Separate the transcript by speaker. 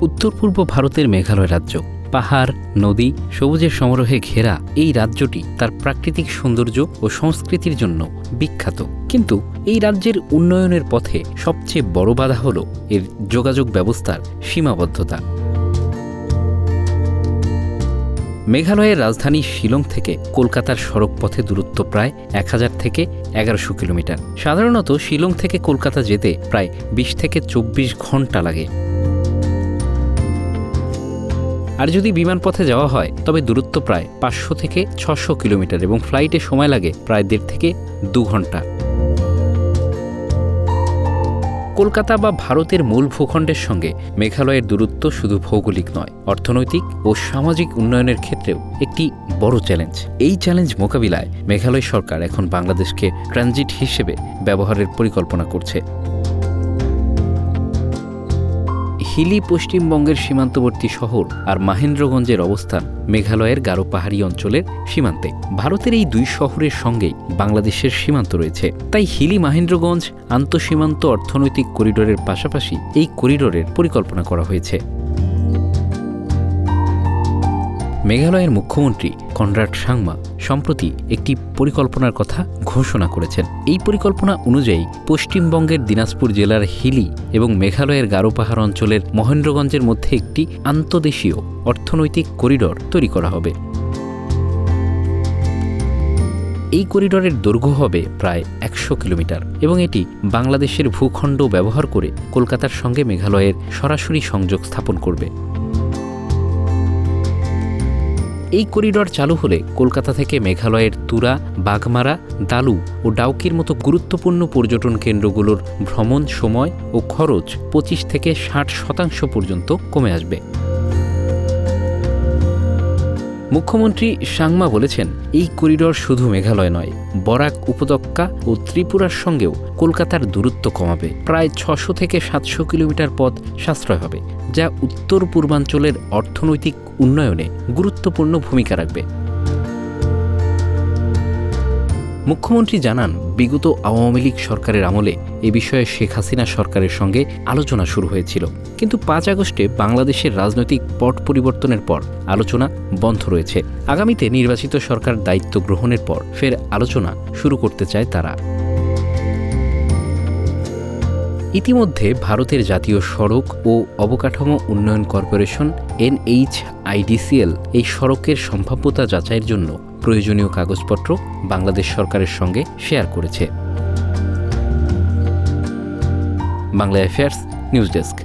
Speaker 1: উত্তর পূর্ব ভারতের মেঘালয় রাজ্য পাহাড়, নদী, সবুজের সমারোহে ঘেরা এই রাজ্যটি তার প্রাকৃতিক সৌন্দর্য ও সংস্কৃতির জন্য বিখ্যাত। কিন্তু এই রাজ্যের উন্নয়নের পথে সবচেয়ে বড় বাধা হল এর যোগাযোগ ব্যবস্থার সীমাবদ্ধতা। মেঘালয়ের রাজধানী শিলং থেকে কলকাতার সড়ক পথে দূরত্ব প্রায় 1000 থেকে 1100 কিলোমিটার। সাধারণত শিলং থেকে কলকাতা যেতে প্রায় 20 থেকে 24 ঘন্টা লাগে। আর যদি বিমানপথে যাওয়া হয় তবে দূরত্ব প্রায় 500 থেকে 600 কিলোমিটার এবং ফ্লাইটে সময় লাগে প্রায় 1.5 থেকে 2 ঘন্টা। কলকাতা বা ভারতের মূল ভূখণ্ডের সঙ্গে মেঘালয়ের দূরত্ব শুধু ভৌগোলিক নয়, অর্থনৈতিক ও সামাজিক উন্নয়নের ক্ষেত্রেও একটি বড় চ্যালেঞ্জ। এই চ্যালেঞ্জ মোকাবিলায় মেঘালয় সরকার এখন বাংলাদেশকে ট্রানজিট হিসেবে ব্যবহারের পরিকল্পনা করছে। হিলি পশ্চিমবঙ্গের সীমান্তবর্তী শহর আর মহেন্দ্রগঞ্জের অবস্থান মেঘালয়ের গারো পাহাড়ি অঞ্চলের সীমান্তে। ভারতের এই দুই শহরের সঙ্গেই বাংলাদেশের সীমান্ত রয়েছে। তাই হিলি মহেন্দ্রগঞ্জ আন্তঃসীমান্ত অর্থনৈতিক করিডোরের পাশাপাশি এই করিডোরের পরিকল্পনা করা হয়েছে। মেঘালয়ের মুখ্যমন্ত্রী কনরাড সাংমা সম্প্রতি একটি পরিকল্পনার কথা ঘোষণা করেছেন। এই পরিকল্পনা অনুযায়ী পশ্চিমবঙ্গের দিনাজপুর জেলার হিলি এবং মেঘালয়ের গারো পাহাড় অঞ্চলের মহেন্দ্রগঞ্জের মধ্যে একটি আন্তঃদেশীয় অর্থনৈতিক করিডোর তৈরি করা হবে। এই করিডোরের দৈর্ঘ্য হবে প্রায় 100 কিলোমিটার এবং এটি বাংলাদেশের ভূখণ্ড ব্যবহার করে কলকাতার সঙ্গে মেঘালয়ের সরাসরি সংযোগ স্থাপন করবে। এই করিডর চালু হলে কলকাতা থেকে মেঘালয়ের তুরা, বাঘমারা, দালু ও ডাউকির মতো গুরুত্বপূর্ণ পর্যটন কেন্দ্রগুলোর ভ্রমণ সময় ও খরচ 25 থেকে 60% পর্যন্ত কমে আসবে। মুখ্যমন্ত্রী সাংমা বলেছেন, এই করিডর শুধু মেঘালয় নয়, বরাক উপত্যকা ও ত্রিপুরার সঙ্গেও কলকাতার দূরত্ব কমাবে। প্রায় 600 থেকে 700 কিলোমিটার পথ সাশ্রয় হবে, যা উত্তর পূর্বাঞ্চলের অর্থনৈতিক উন্নয়নে গুরুত্বপূর্ণ ভূমিকা রাখবে। মুখ্যমন্ত্রী জানান, বিগত আওয়ামী লীগ সরকারের আমলে এ বিষয়ে শেখ হাসিনা সরকারের সঙ্গে আলোচনা শুরু হয়েছিল, কিন্তু 5 আগস্টে বাংলাদেশের রাজনৈতিক পট পরিবর্তনের পর আলোচনা বন্ধ রয়েছে। আগামীতে নির্বাচিত সরকার দায়িত্ব গ্রহণের পর ফের আলোচনা শুরু করতে চায় তারা। ইতিমধ্যে ভারতের জাতীয় সড়ক ও অবকাঠামো উন্নয়ন কর্পোরেশন NHIDCL এই সড়কের সম্ভাব্যতা যাচাইয়ের জন্য প্রয়োজনীয় কাগজপত্র বাংলাদেশ সরকারের সঙ্গে শেয়ার করেছে। Bangla affairs news desk.